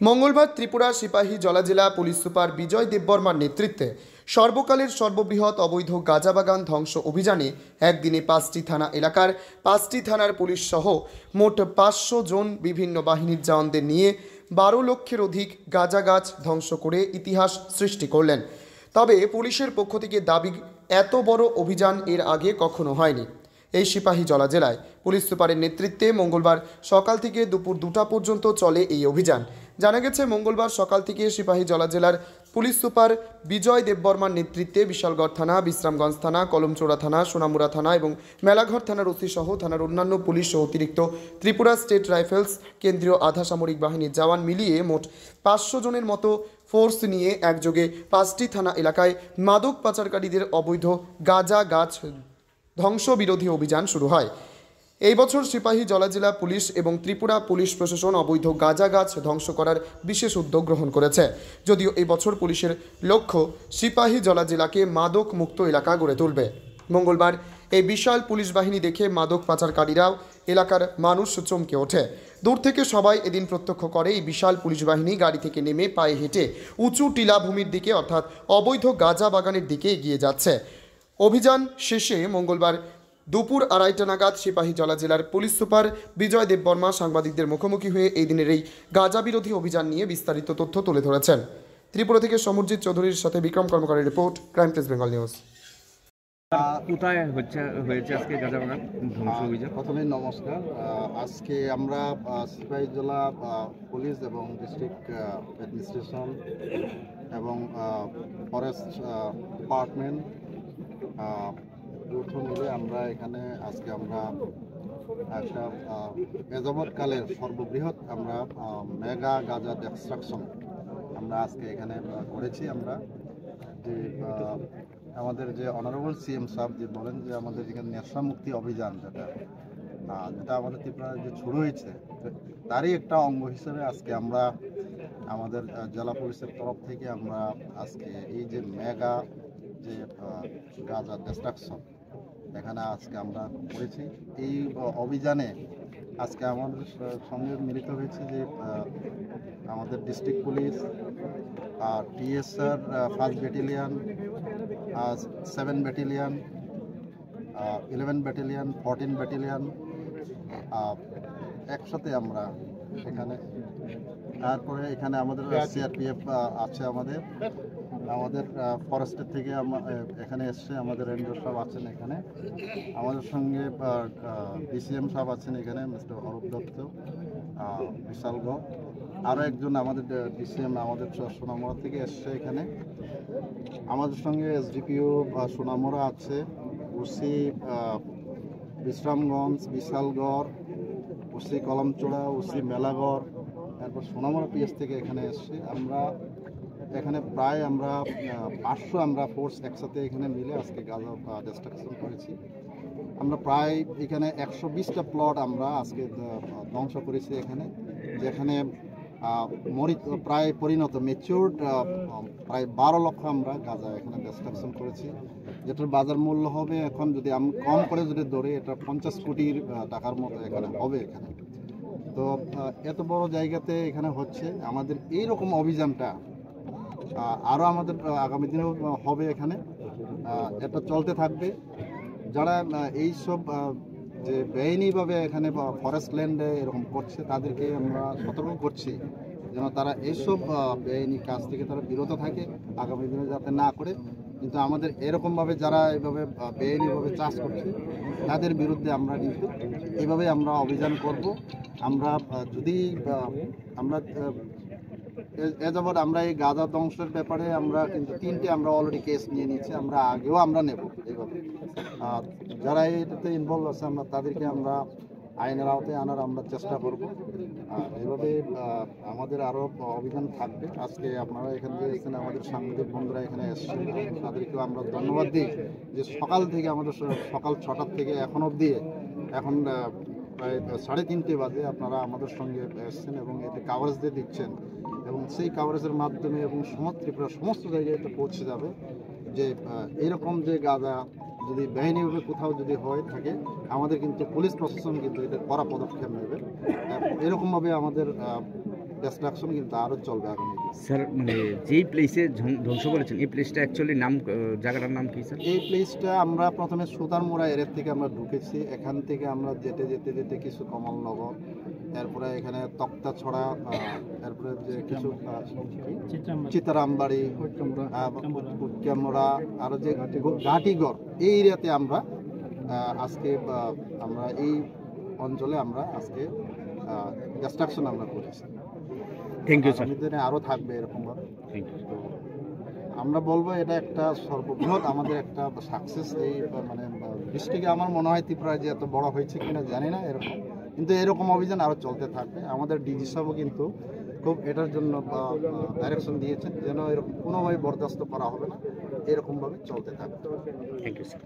মঙ্গলবার ত্রিপুরা সিপাহী জলা জেলা পুলিশ সুপার বিজয় দেববর্মার নেতৃত্বে সর্বকালের সর্ববৃহৎ অবৈধ গাঁজা বাগান ধ্বংস অভিযানে একদিনে 5টি থানা এলাকার 5টি থানার পুলিশ সহ মোট 500 জন বিভিন্ন বাহিনীর জওয়ানদের নিয়ে 12 লক্ষের অধিক গাঁজা গাছ ধ্বংস করে ইতিহাস সৃষ্টি করলেন। তবে পুলিশের পক্ষ থেকে দাবি, এত বড় অভিযান এর আগে কখনো হয়নি। এই সিপাহী জলা জেলায় পুলিশ সুপারের নেতৃত্বে মঙ্গলবার সকাল থেকে দুপুর 2টা পর্যন্ত চলে এই অভিযান। জানা গেছে, মঙ্গলবার সকাল থেকে সিপাহী জলা জেলার পুলিশ সুপার বিজয় দেববর্মার নেতৃত্বে বিশালগড় থানা, বিশ্রামগঞ্জ থানা, কলমচৌড়া থানা, সোনামুড়া থানা এবং মেলাঘর থানার ওসি সহ থানার অন্যান্য পুলিশ ও অতিরিক্ত ত্রিপুরা স্টেট রাইফেলস, কেন্দ্রীয় আধা সামরিক বাহিনীর জওয়ান মিলিয়ে মোট 500 জনের মতো ফোর্স নিয়ে একযোগে 5টি থানা এলাকায় মাদক পাচারকারীদের অবৈধ গাঁজা গাছ ধ্বংস বিরোধী অভিযান শুরু হয়। এই বছর সিপাহী জলা জেলা পুলিশ এবং ত্রিপুরা পুলিশ প্রশাসন অবৈধ গাঁজা গাছ ধ্বংস করার বিশেষ উদ্যোগ গ্রহণ করেছে। যদিও এই বছর পুলিশের লক্ষ্য সিপাহী জলা জেলাকে মাদক মুক্ত এলাকা গড়ে তুলবে। মঙ্গলবার এই বিশাল পুলিশ বাহিনী দেখে মাদক পাচারকারীরাও এলাকার মানুষ চমকে ওঠে। দূর থেকে সবাই এদিন প্রত্যক্ষ করে এই বিশাল পুলিশ বাহিনী গাড়ি থেকে নেমে পায়ে হেঁটে উঁচু টিলাভূমির দিকে অর্থাৎ অবৈধ গাঁজা বাগানের দিকে এগিয়ে যাচ্ছে। অভিযান শেষে মঙ্গলবার দুপুর 2:30 নাগাদ সিপাহী জলা জেলার পুলিশ সুপার বিজয় দেববর্মা সাংবাদিকদের মুখোমুখি হয়ে এই দিনের এই গাঁজা বিরোধী অভিযান নিয়ে বিস্তারিত তথ্য তুলে ধরেছেন। ত্রিপুরা থেকে সমরজিৎ চৌধুরীর সাথে বিক্রম কর্মকারের report, crime press Bengal news. কোথায় হয়েছে আজকে গাঁজা বাগান ধ্বংস অভিযান? প্রথমে নমস্কার। আজকে আমরা সিপাহী জেলা পুলিশ এবং ডিস্ট্রিক্ট অ্যাডমিনিস্ট্রেশন এবং ফরেস্ট ডিপার্টমেন্ট যৌথ মিলে আমরা এখানে আজকে আমরা একটা এযাবৎকালের সর্ববৃহৎ আমরা মেগা গাঁজা ডিস্ট্রাকশন আমরা আজকে এখানে করেছি। আমরা যে আমাদের যে অনারেবল সিএম সাহেব যে বলেন যে আমাদের এখানে নেশা মুক্তি অভিযান যেটা আমাদের ত্রিপুরায় যে শুরু হয়েছে, তারই একটা অঙ্গ হিসেবে আজকে আমরা আমাদের জেলা পুলিশের তরফ থেকে আমরা আজকে এই যে মেগা যে গাঁজা ডিস্ট্রাকশন এখানে আজকে আমরা করেছি। এই অভিযানে আজকে আমাদের সঙ্গে মিলিত হয়েছে যে আমাদের district police, TSR 1st battalion, 7 battalion, 11 battalion, 14 battalion একসাথে আমরা এখানে। তারপরে এখানে আমাদের সিআরপিএফ আছে, আমাদের ফরেস্টের থেকে এখানে এসছে, আমাদের রেঞ্জার সাহেব আছেন এখানে, আমাদের সঙ্গে ডিসিএম সাহেব আছেন এখানে, মিস্টার অরূপ দত্ত বিশালগড়, আরও একজন আমাদের ডিসিএম আমাদের সোনামুড়া থেকে এসছে এখানে, আমাদের সঙ্গে এসডিপিও সোনামুড়া আছে, OC Bishramganj, Bishalgarh, OC Kalamchoura, OC Melaghar, তারপর সোনামুড়া পিএস থেকে এখানে এসছি। আমরা এখানে প্রায় আমরা 500 আমরা ফোর্স একসাথে এখানে মিলে আজকে গাঁজা ডিস্ট্রাকশন করেছি। আমরা প্রায় এখানে 120টা প্লট আমরা আজকে ধ্বংস করেছি এখানে, যেখানে প্রায় পরিণত ম্যাচিউরড প্রায় 12 লক্ষ আমরা গাঁজা এখানে ডিস্ট্রাকশন করেছি, যেটার বাজার মূল্য হবে এখন যদি আমি কম করে যদি ধরি এটা 50 কোটি টাকার মতো এখানে হবে এখানে। তো এত বড় জায়গাতে এখানে হচ্ছে আমাদের এইরকম অভিযানটা আরও আমাদের আগামী দিনেও হবে এখানে, এটা চলতে থাকবে। যারা এইসব যে বেআইনিভাবে এখানে ফরেস্ট ল্যান্ডে এরকম করছে তাদেরকে আমরা সতর্ক করছি যেন তারা এইসব বেআইনি কাজ থেকে তারা বিরত থাকে, আগামী দিনে যাতে না করে। কিন্তু আমাদের এরকমভাবে যারা এইভাবে বেআইনিভাবে চাষ করছে তাদের বিরুদ্ধে আমরা কিন্তু এইভাবে আমরা অভিযান করব। আমরা যদি আমরা যাবৎ আমরা এই গাঁজা ধ্বংসের ব্যাপারে আমরা কিন্তু 3টে আমরা অলরেডি কেস নিয়ে নিচ্ছি, আমরা আগেও আমরা নেব এইভাবে। যারা এটাতে ইনভলভ আছে আমরা তাদেরকে আমরা আইনের আওতায় আনার আমরা চেষ্টা করব। এইভাবে আমাদের আরও অভিযান থাকবে। আজকে আপনারা এখান থেকে এসেছেন, আমাদের সাংবাদিক বন্ধুরা এখানে এসছেন, তাদেরকেও আমরা ধন্যবাদ দিই যে সকাল থেকে আমাদের সকাল 6টা থেকে এখন অবধি, এখন প্রায় 3:30 বাজে আপনারা আমাদের সঙ্গে এসছেন এবং এতে কাভারেজ দিয়ে দিচ্ছেন, এবং সেই কাভারেজের মাধ্যমে এবং ত্রিপুরার সমস্ত জায়গায় এটা পৌঁছে যাবে যে এরকম যে গাঁজা যদি বেআইনিভাবে কোথাও যদি হয়ে থাকে আমাদের কিন্তু পুলিশ প্রশাসন কিন্তু এটা কড়া পদক্ষেপ নেবে। এরকমভাবে আমাদের ডিস্ট্রাকশন কিন্তু আরও চলবে আগামী দিনে। স্যার মানে যেই প্লেসে ধ্বংস করেছেন এই প্লেসটা অ্যাকচুয়ালি নাম জায়গাটার নাম কি স্যার? এই প্লেসটা আমরা প্রথমে সুতারমোড়া এরিয়া থেকে আমরা ঢুকেছি, এখান থেকে আমরা যেতে যেতে যেতে কিছু কমলনগর, এরপরে এখানে তক্তাছড়া, এরপরে যে কিছু চিতারামবাড়ি, উটকামড়া, আরও যে ঘাটিগড়, এই এরিয়াতে আমরা আজকে আমরা এই অঞ্চলে আমরা আজকে ডিস্ট্রাকশন আমরা করেছি। Thank you sir. আগামী দিনে আরও থাকবে এরকমভাবে। Thank you. তো আমরা বলবো এটা একটা সর্ববৃহৎ আমাদের একটা সাকসেস। এই মানে ডিস্ট্রিক্টে আমার মনে হয় ত্রিপুরায় যে এত বড় হয়েছে কিনা জানি না এরকম, কিন্তু এরকম অভিযান আরও চলতে থাকবে। আমাদের ডিজি সাহেবও কিন্তু খুব এটার জন্য ডাইরেকশন দিয়েছেন যেন এরকম কোনোভাবে বরদাস্ত করা হবে না, এরকমভাবে চলতে থাকবে। Thank you sir.